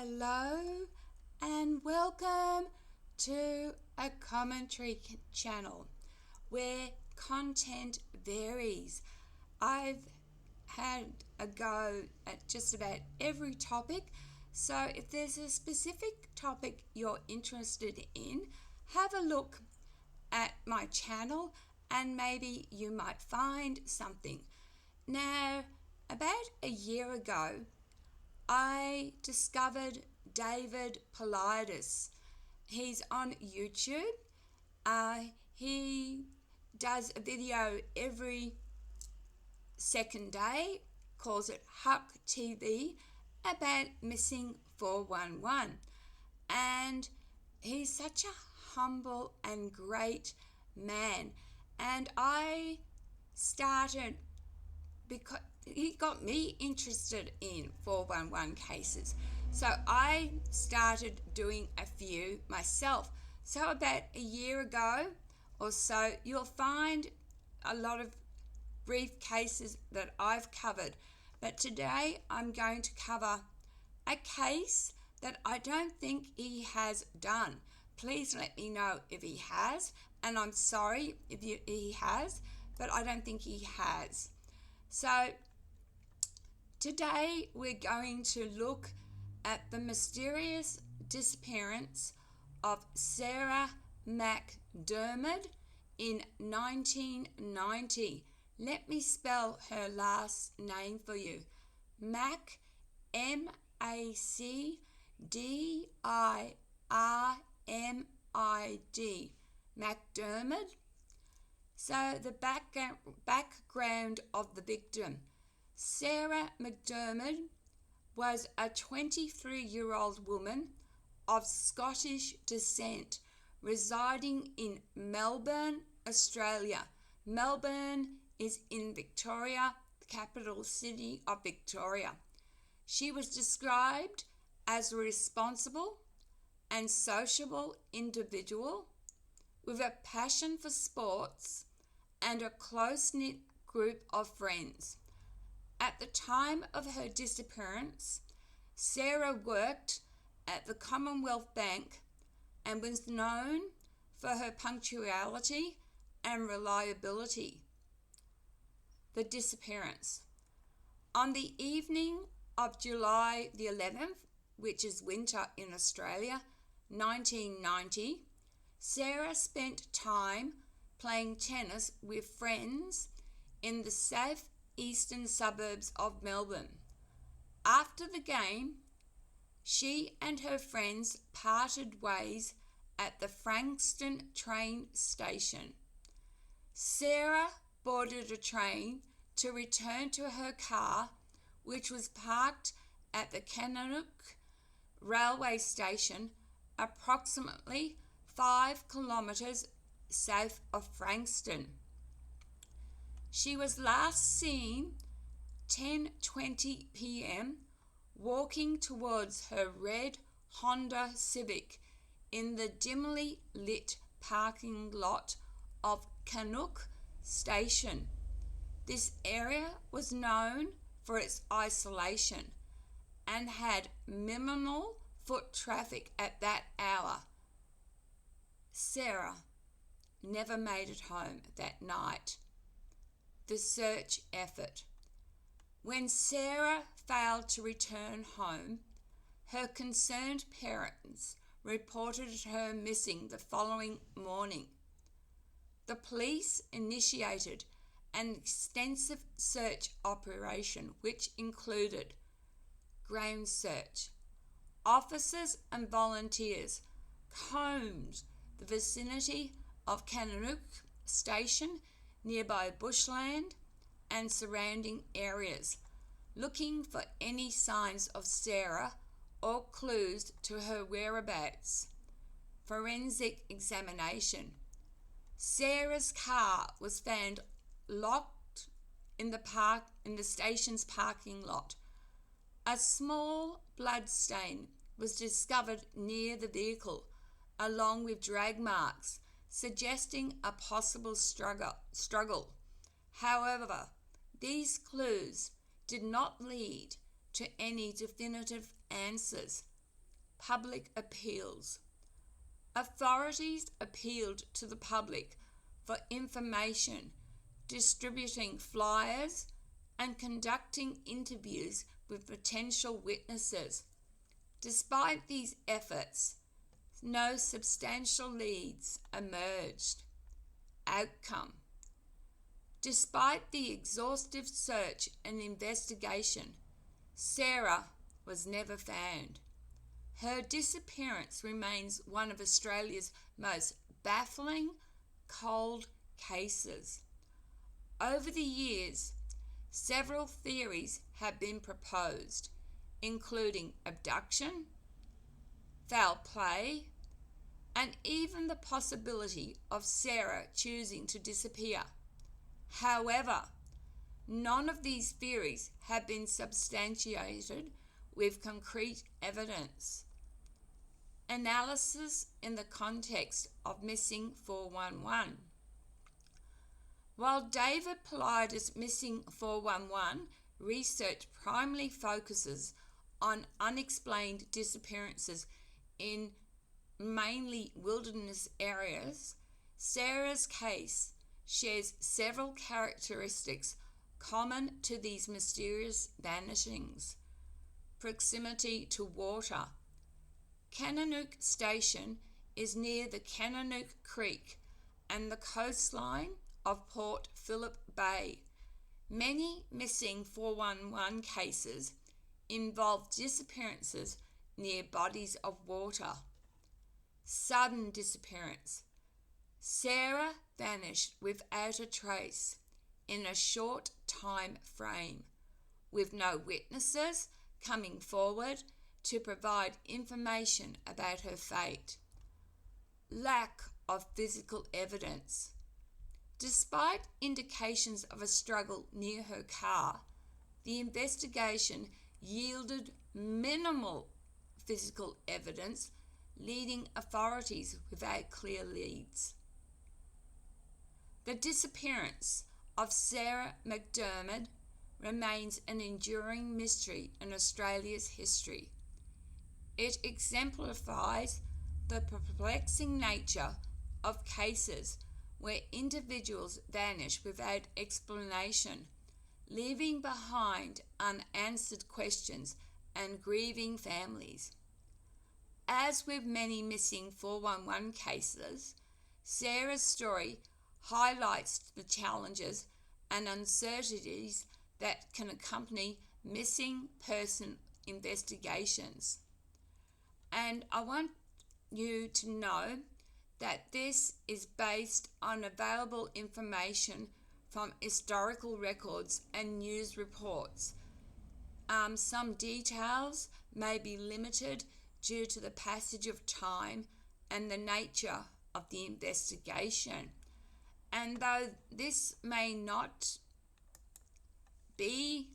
Hello and welcome to a commentary channel where content varies. I've had a go at just about every topic, so if there's a specific topic you're interested in, have a look at my channel and maybe you might find something. Now, about a year ago, I discovered David Politis. He's on YouTube. He does a video every second day, calls it Huck TV, about missing 411. And he's such a humble and great man. And I started because he got me interested in 411 cases. So I started doing a few myself. So about a year ago or so, you'll find a lot of brief cases that I've covered. But today I'm going to cover a case that I don't think he has done. Please let me know if he has, and I'm sorry if he has, but I don't think he has. So today we're going to look at the mysterious disappearance of Sarah MacDiarmid in 1990. Let me spell her last name for you. Mac, M-A-C-D-I-R-M-I-D. MacDiarmid. So the background of the victim. Sarah MacDiarmid was a 23-year-old woman of Scottish descent residing in Melbourne, Australia. Melbourne is in Victoria, the capital city of Victoria. She was described as a responsible and sociable individual with a passion for sports and a close-knit group of friends. At the time of her disappearance, Sarah worked at the Commonwealth Bank and was known for her punctuality and reliability. The disappearance. On the evening of July the 11th, which is winter in Australia, 1990, Sarah spent time playing tennis with friends in the southeastern suburbs of Melbourne. After the game, she and her friends parted ways at the Frankston train station. Sarah boarded a train to return to her car, which was parked at the Kananook Railway Station, approximately 5 kilometres south of Frankston. She was last seen 10:20 p.m. walking towards her red Honda Civic in the dimly lit parking lot of Kananook Station. This area was known for its isolation and had minimal foot traffic at that hour. Sarah never made it home that night. The search effort. When Sarah failed to return home, her concerned parents reported her missing the following morning. The police initiated an extensive search operation which included ground search. Officers and volunteers combed the vicinity of Kananook Station, nearby bushland and surrounding areas, looking for any signs of Sarah or clues to her whereabouts. Forensic examination. Sarah's car was found locked in the station's parking lot. A small blood stain was discovered near the vehicle, along with drag marks, suggesting a possible struggle. However, these clues did not lead to any definitive answers public appeals. Authorities appealed to the public for information, distributing flyers, and conducting interviews with potential witnesses. Despite these efforts, no substantial leads emerged. Outcome: despite the exhaustive search and investigation, Sarah was never found. Her disappearance remains one of Australia's most baffling cold cases. Over the years, several theories have been proposed, including abduction, foul play, and even the possibility of Sarah choosing to disappear. However, none of these theories have been substantiated with concrete evidence. Analysis in the context of Missing 411. While David Paulides' Missing 411 research primarily focuses on unexplained disappearances in mainly wilderness areas, Sarah's case shares several characteristics common to these mysterious vanishings. Proximity to water. Kananook Station is near the Kananook Creek and the coastline of Port Phillip Bay. Many Missing 411 cases involve disappearances near bodies of water. Sudden disappearance. Sarah vanished without a trace in a short time frame, with no witnesses coming forward to provide information about her fate. Lack of physical evidence. Despite indications of a struggle near her car, the investigation yielded minimal physical evidence, leading authorities without clear leads. The disappearance of Sarah MacDiarmid remains an enduring mystery in Australia's history. It exemplifies the perplexing nature of cases where individuals vanish without explanation, leaving behind unanswered questions and grieving families. As with many Missing 411 cases, Sarah's story highlights the challenges and uncertainties that can accompany missing person investigations. And I want you to know that this is based on available information from historical records and news reports. Some details may be limited due to the passage of time and the nature of the investigation. And though this may not be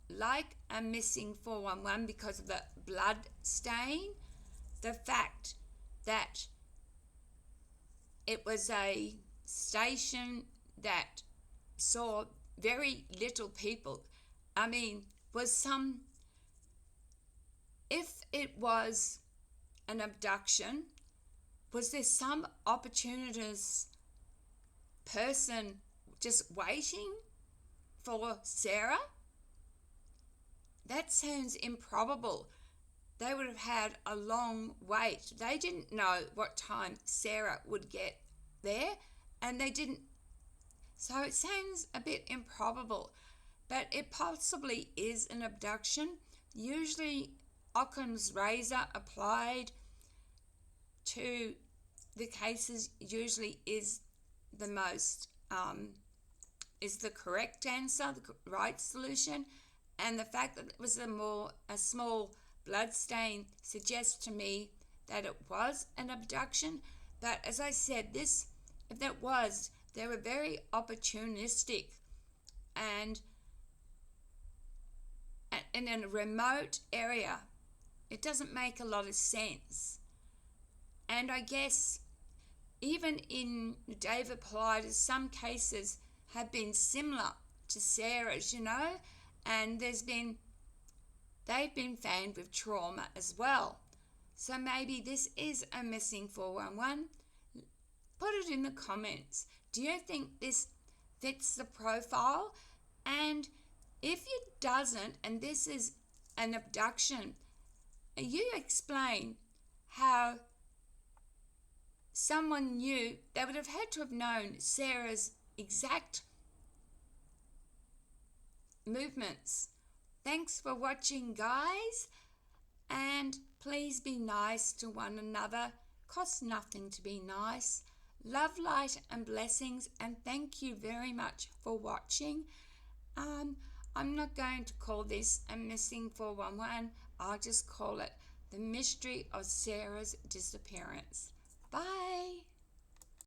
like a Missing 411 because of the blood stain, the fact that it was a station that saw very little people, if it was an abduction, was there some opportunist person just waiting for Sarah? That sounds improbable. They would have had a long wait. They didn't know what time Sarah would get there, and they didn't. So it sounds a bit improbable, but it possibly is an abduction. Usually Occam's razor applied to the cases usually is the most is the correct answer, the right solution, and the fact that it was a small blood stain suggests to me that it was an abduction. But as I said, if that was, they were very opportunistic and in a remote area. It doesn't make a lot of sense. And I guess even in David Paulides, some cases have been similar to Sarah's, and they've been found with trauma as well. So maybe this is a missing 411. Put it in the comments. Do you think this fits the profile? And if it doesn't, and this is an abduction, you explain how someone knew, they would have had to have known Sarah's exact movements. Thanks for watching, guys, and please be nice to one another. Costs nothing to be nice. Love, light and blessings, and thank you very much for watching. I'm not going to call this a missing 411. I'll just call it the mystery of Sarah's disappearance. Bye.